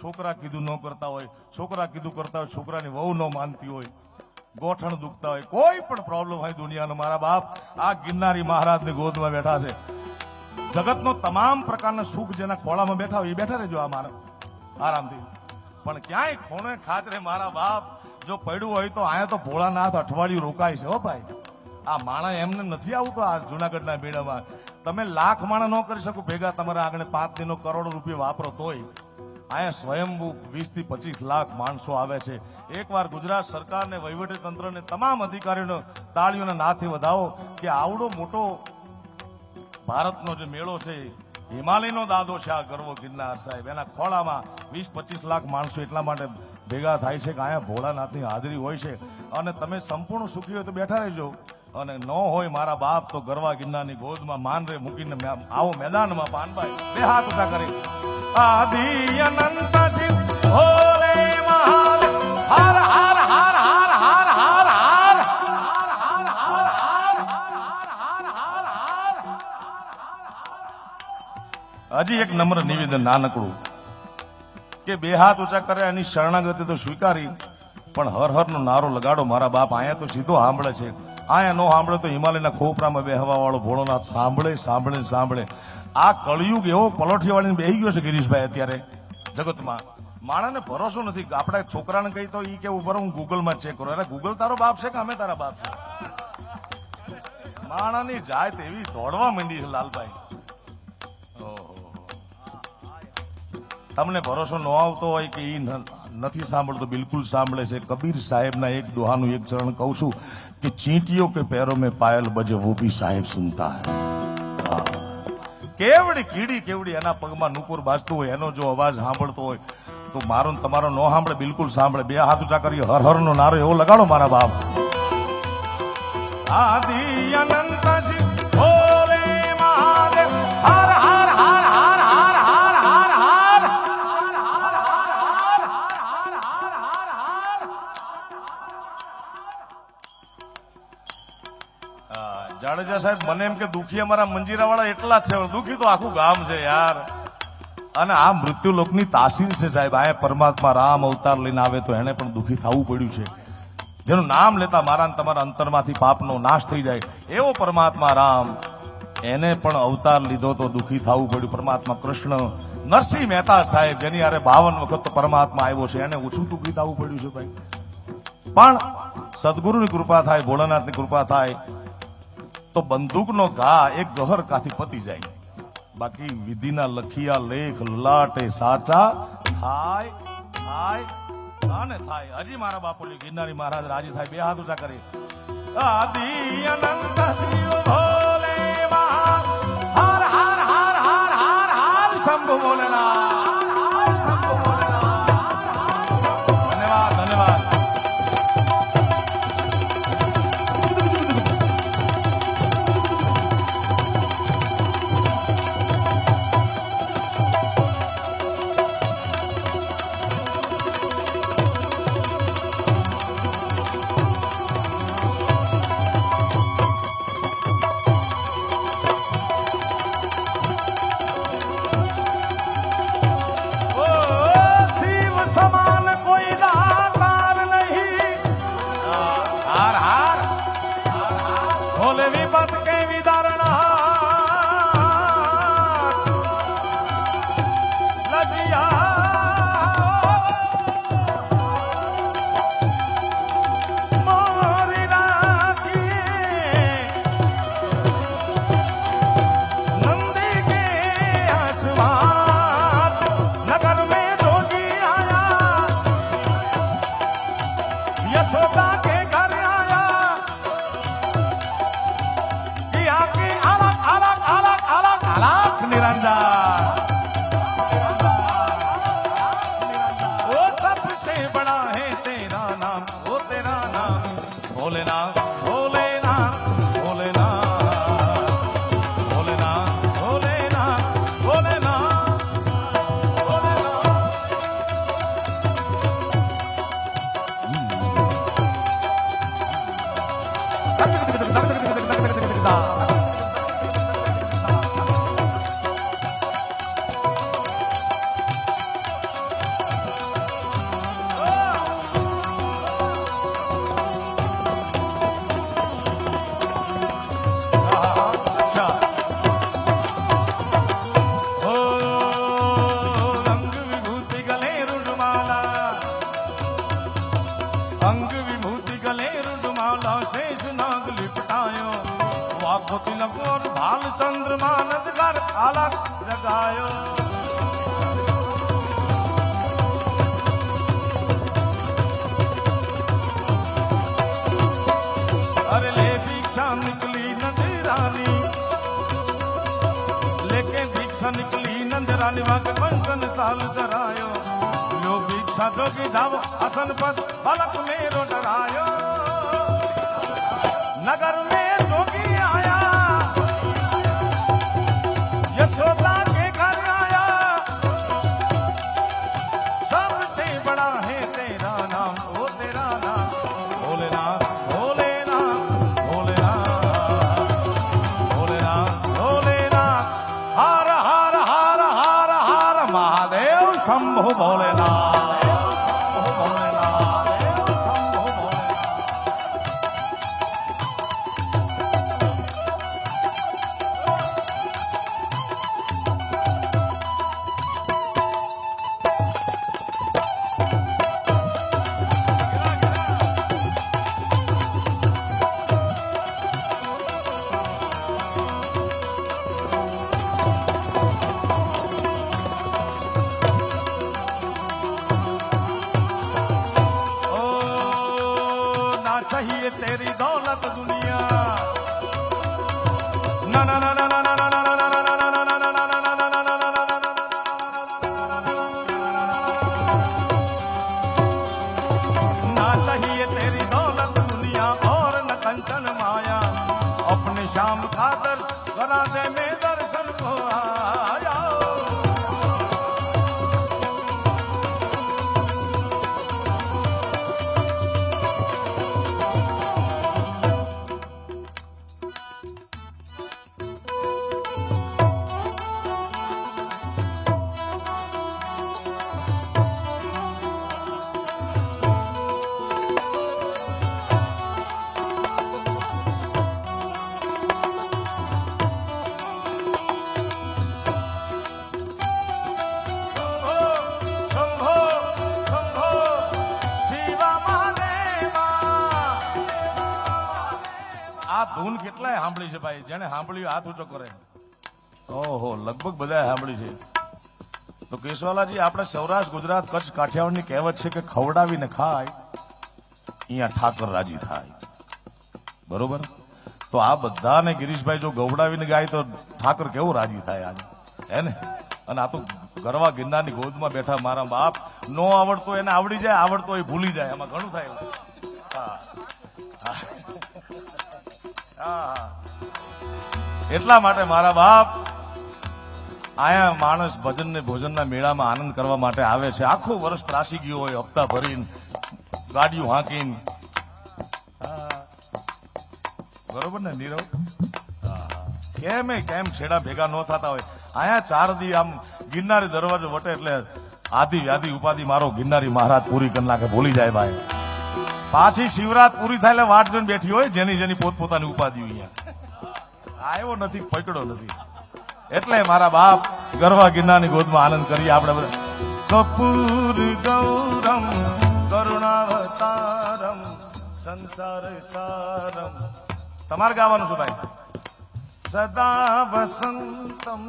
છોકરા કીધું ન કરતા હોય, છોકરા કીધું કરતા હોય, છોકરાની વહુ ન માનતી હોય, ગોઠણ દુખતા હોય, કોઈ પણ પ્રોબ્લેમ હોય દુનિયાનો, મારા બાપ આ ગિરનારી મહારાજની ગોદમાં બેઠા છે. જગતનો તમામ પ્રકારના સુખ જેના ખોળામાં બેઠા હોય એ બેઠા રહેજો આ મારા આરામથી. પણ ક્યાંય ખૂણે ખાચરે મારા બાપ જો પડ્યું હોય તો અહીંયા તો ભોળાનાથ અઠવાડિયું રોકાય છે. હો ભાઈ, આ માણા એમને નથી આવતો આ જુનાગઢના મેળામાં. તમે લાખ માણા ન કરી શકો ભેગા, તમારા આગળ 5 દિનો કરોડો રૂપિયા વાપરો તોય અહીંયા સ્વયંભૂ 20 થી 25 લાખ માણસો આવે છે. એકવાર ગુજરાત સરકારને, વહીવટી તંત્રને, તમામ અધિકારીઓને તાળીઓના નાથે વધાવો કે આવડો મોટો ભારતનો જે મેળો છે, હિમાલયનો દાદો છે આ ગરવો ગિરનાર સાહેબ, એના ખોળામાં 20-25 લાખ માણસો એટલા માટે ભેગા થાય છે કે અહીંયા ભોળાનાથની હાજરી હોય છે. અને તમે સંપૂર્ણ સુખી હોય તો બેઠા રહેજો, અને ન હોય મારા બાપ તો ગરવા ગિરનારની ગોદમાં માન રે મૂકીને આવો મેદાનમાં પાનભાઈ બે હાથ ઊંચા કરી. આદિ અનંત શિવ ભોલે મહાદેવ હર હર હર હર હર હર હર હજી એક નમ્ર નિવેદન નાનકડું કે બે હાથ ઊંચા કરે એની શરણાગતિ તો સ્વીકારી, પણ હર હર નો નારો લગાડો મારા બાપ. અહીંયા તો સીધો સાંભળે છે, અહીંયા નો સાંભળે તો હિમાલયના ખોપરામાં બેહવા વાળો ભોળોનાથ સાંભળે સાંભળે સાંભળે. આ કળિયુગ એવો પલોઠી વાળીને બેહી ગયો છે ગિરીશભાઈ અત્યારે જગતમાં. માણસને ભરોસો નથી. આપણા છોકરાને કહી તો ઈ કે ઉપર હું ગૂગલમાં ચેક કરું. અરે ગૂગલ તારો બાપ છે કે અમે તારા બાપ છે? માણસની જાત એવી દોડવા માંડી છે લાલભાઈ. તમને ભરોસો ન આવતો હોય કે ઈ નથી સાંભળતો, બિલકુલ સાંભળે છે. કબીર સાહેબના એક દોહાનું એક ચરણ કહું છું કે ચીંટીઓ કે पैरों में पायल बजे वो भी साहेब सुनता है. કેવડી કીડી કેવડી એના પગમાં નુપુર બાજતું હોય, એનો જો અવાજ સાંભળતો હોય તો મારો તમારો ન સાંભળે, બિલકુલ સાંભળે. બે હાથ ઊંચા કરી હર હર નો નારો એવો લગાડો મારા બાપ. આદિ અનંત શિવ ભોલે મહાદેવ હર હર હર હર હર હર હર હર. જાડેજા સાહેબ મને એમ કે દુખી અમારા મંજીરા વાળા એટલા જ છે, દુખી તો આખું ગામ છે યાર. અને આ મૃત્યુ લોકની તાસીર છે સાહેબ. આ પરમાત્મા રામ અવતાર લઈને આવે તો એને પણ દુખી થવું પડ્યું છે. જેનું નામ લેતા મારા ને તમારા અંતરમાંથી પાપનો નાશ થઈ જાય એવો પરમાત્મા રામ, એને પણ અવતાર લીધો તો દુખી થવું પડ્યું. પરમાત્મા કૃષ્ણ, નરસિંહ મહેતા સાહેબ જેની હારે 52 વખત તો પરમાત્મા આવ્યો છે, એને ઓછું દુખી થવું પડ્યું છે ભાઈ. પણ સદગુરુની કૃપા થાય, ભોળાનાથની કૃપા થાય તો બંદૂકનો ઘા એક ગહર કાથી પતી જાય. બાકી વિધિના લખિયા લેખ લલાટે સાચા થાય થાય અને થાય. હજી મારા બાપુલી ગિરનારી મહારાજ રાજી થાય. બે હાથ ઊંચા કરી. આદિ અનંત શિવ ભોલે મહાદેવ હર હર હર હર હર હર શંભુ ભોલેનાથ શંભુ ભોલેનાથ. ધન્યવાદ ધન્યવાદ. વીણાની વાંક કંકન તાલ ધરાયો લો ભિક્ષા જોગી જાવ આસન પર બાલક મેરો ડરાયો नगर में जोगी आया यशोदा के घर आया सबसे बड़ा है तेरा नाम ओ तेरा नाम भोलेनाथ भोलेनाथ भोलेनाथ भोलेनाथ भोलेनाथ हर हर हर हर हर महादेव शंभु भोलेनाथ चाहिए तेरी दौलत दुनिया ना ना ना ना ना ना ना ना ना ना ना ना चाहिए तेरी दौलत दुनिया और न कंचन माया अपने श्याम का दर्श करा दे में दर्शन को आया ધૂન કેટલાય સાંભળી છે ભાઈ જેને સાંભળ્યું હાથ ઊંચો કરે ઓહો લગભગ બધા સાંભળી છે તો કેશવાલાજી આપણે સૌરાષ્ટ્ર ગુજરાત કચ્છ કાઠિયાવાડની કહેવત છે કે ખવડાવીને ખાય અહીંયા ઠાકર રાજી થાય બરોબર તો આ બધાને ગિરીશભાઈ જો ગવડાવીને ગાય તો ઠાકર કેવું રાજી થાય આજે હે ને અને આ તો ગરવા ગિરનારની ગોદમાં બેઠા મારા બાપ નો આવડતો એને આવડી જાય આવડતો એ ભૂલી જાય એમાં ઘણું થાય એટલા માટે મારા બાપ આયા માણસ ભજન ને ભોજનના મેળામાં આનંદ કરવા માટે આવે છે આખું વર્ષ ત્રાસી ગયું હોય હપ્તા ભરીને ગાડીઓ હાંકીને બરોબર ને નીરવ કેમ છેડા ભેગા ન થતા હોય આયા 4 દી આમ ગિરનારી દરવાજો વટે એટલે આદિ વ્યાધિ ઉપાધિ મારો ગિરનારી મહારાજ પૂરી કરી નાખે ભૂલી જાય ભાઈ પાછી શિવરાત પૂરી થાય એટલે વાટ જોઈને બેઠી હોય જેની પોતપોતાની ઉપાધિ અહીંયા આવ્યો નથી પકડો નથી એટલે મારા બાપ ગરવા ગિરનારની ગોદમાં આનંદ કરીએ આપણે બધા કપૂર ગૌરમ કરુણાવતારમ સંસાર સારમ તમારે ગાવાનું શું ભાઈ સદા વસંતમ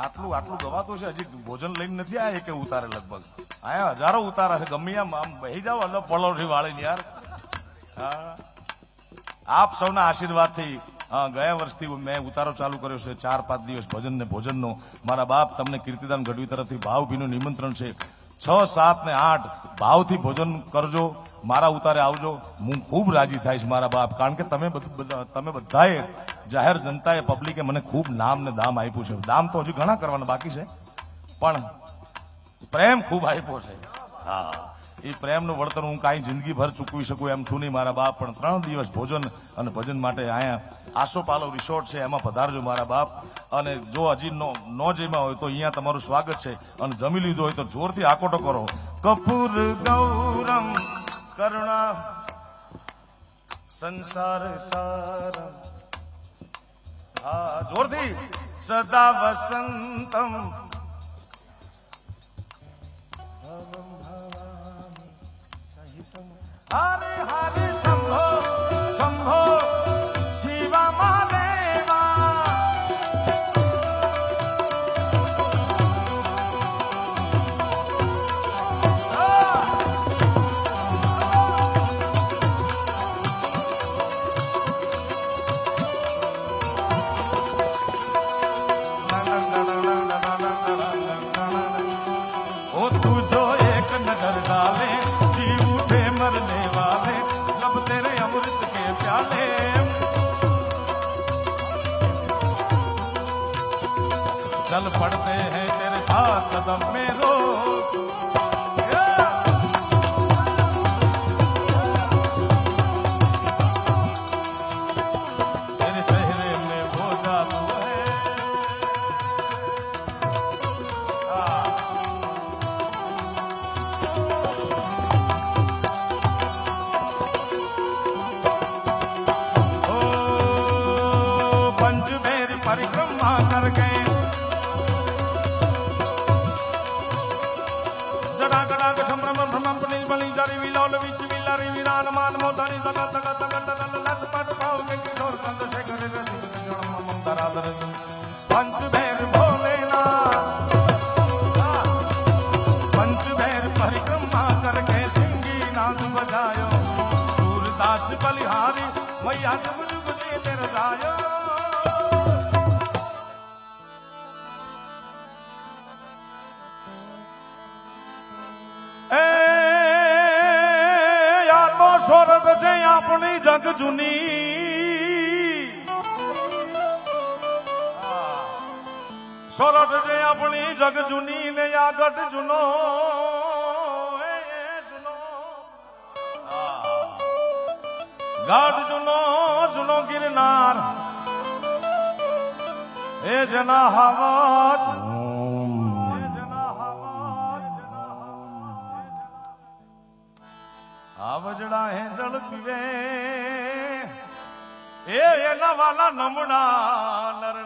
આટલું ગવાતું છે હજી ભોજન લઈને નથી આયા કે ઉતારે લગભગ આયા હજારો ઉતારા છે ગમે આમ બહી જાવ અલગ પલોઠી વાળીને યાર હા આપ સૌના આશીર્વાદથી ગયા વર્ષથી મેં ઉતારો ચાલુ કર્યો છે 4-5 દિવસ ભજન ને ભોજનનો મારા બાપ તમને કીર્તિદાન ગઢવી તરફથી ભાવભીનું નિમંત્રણ છે 6, 7 ને 8 ભાવથી ભોજન કરજો મારા ઉતારે આવજો હું ખૂબ રાજી થઈશ મારા બાપ કારણ કે તમે બધાએ જાહેર જનતાએ પબ્લિકે મને ખૂબ નામ ને દામ આપ્યું છે દામ તો હજી ઘણા કરવાના બાકી છે પણ પ્રેમ ખૂબ આપ્યો છે હા એ પ્રેમનું વળતર હું કાંઈ જિંદગીભર ચૂકવી શકું એમ છું નહીં મારા બાપ પણ 3 દિવસ ભોજન અને ભજન માટે અહીંયા આસોપાલવ રિસોર્ટ છે એમાં પધારજો મારા બાપ અને જો હજી નો જમ્યા હોય તો અહીંયા તમારું સ્વાગત છે અને જમી લીધું હોય તો જોરથી આકોટો કરો કપૂર ગૌરમ કરુણા સંસાર સારમ હા જોરથી સદા વસંતમ હરે હરે શંભો શંભો શિવા મહાદેવા चल पड़ते हैं तेरे साथ कदम में रो तेरे चेहरे में वो जादू है ओ पंचमेर परिक्रमा कर गए पंचमेर भोलेनाथ पंचमेर परिक्रमा करके सिंगी नाद बजायो सूरदास बलिहारी मैया जुग जुग जी निर्जायो सोरत છે આપણી જગ જૂની સોરઠ છે આપણી જગ જૂની ને આ ગઢ જૂનો ગઢ જૂનો જૂનો ગિરનાર એ જેના હાવત आवजड़ा है जल पीवे ए एना वाला नमड़ा नर